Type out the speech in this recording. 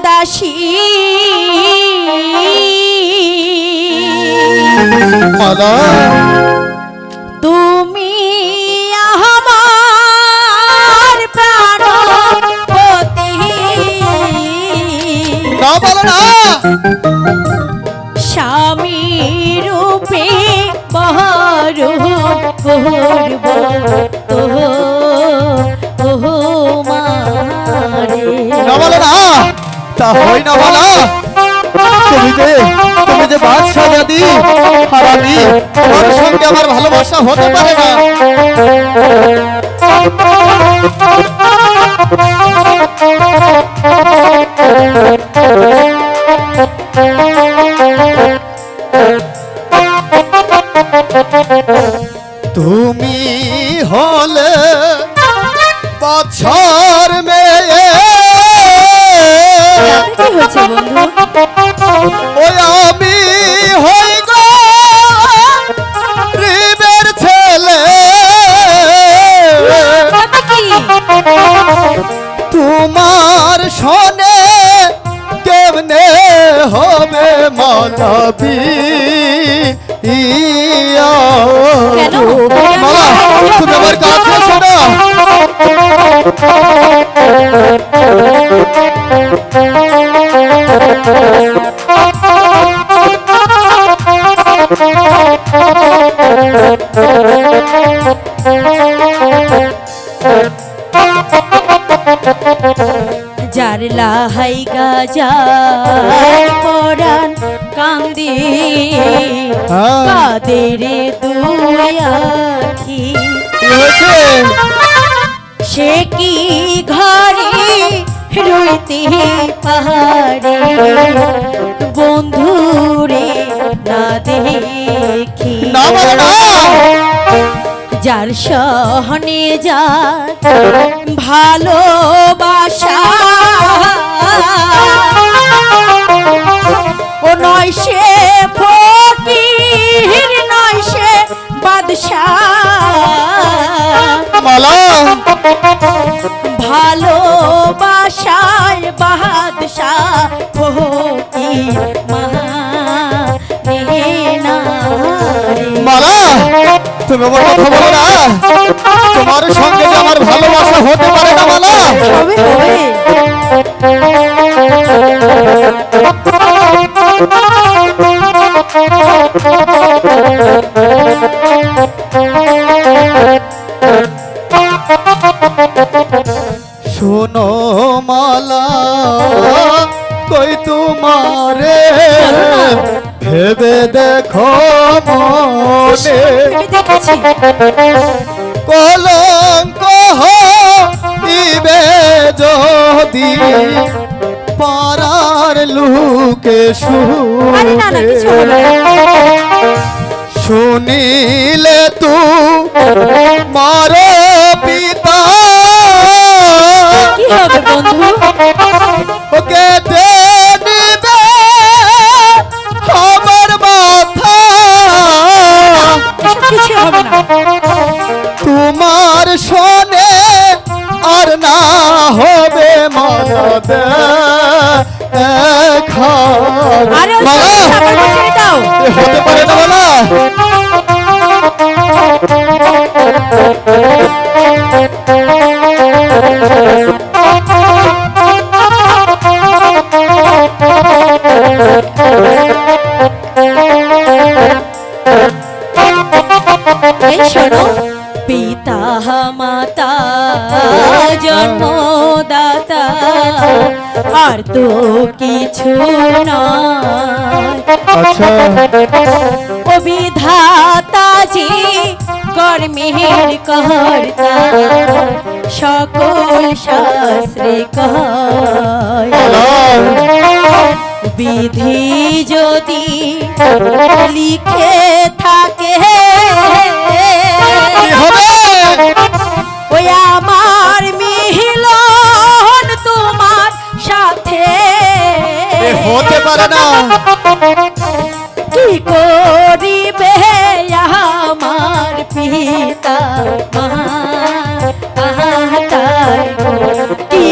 দাসী মালা তুমি আমার প্রাণপতি না বলো না স্বামী রূপে বহরূপ করব তোমারে না বলো না তা হয় না বলা তুমি যে বাদশাহ দাদি আর আমি তোমার সঙ্গে আমার ভালোবাসা হতে পারে না তুমি হলে বাদশার মেয়ে কি হয়েছে বন্ধু ওই আমি হই গো গরিবের ছেলে তোমার শোনে কেমনে হবে মালাবি মালা তুমি আমার কাছে শোনো যার লাহাই গাজা পরান কান্দি কাদের দুই আখি সে কি ঘরে রইতে পাহাড়ে বন্ধুরে না দেখি যার সহনে যার ভালোবাসা ও নয় সে ফকির নয় সে বাদশাহ মালা ভালোবাসার বাদশাহ ফকির মালা তুমি আমার কথা বলো না তোমার সঙ্গে যে আমার ভালোবাসা হতে পারে না মালা হবে হবে শোনো মালা কই তোমারে ভেবে দেখো মনে কলঙ্ক হইবে যদি পাড়ার লোকে শুনে শুনিলে তু মারো পিতা কি হবে বন্ধু ওকে নিবে আমার মাথা কিছু হবে না তোমার শোনে আর না হবে মালা দেখা হতে পারে না বলা শোনো পিতা মাতা জন্মদাতা আর তো কিছু নয় আচ্ছা ও বিধাতা জি কর্মের কর্তা সকল শাস্ত্রে কয় বিধি যদি লিখে থাকে ওই আমার মিলন তোমার সাথে হতে পারে না কি করিবে আমার পিতা মাতা কি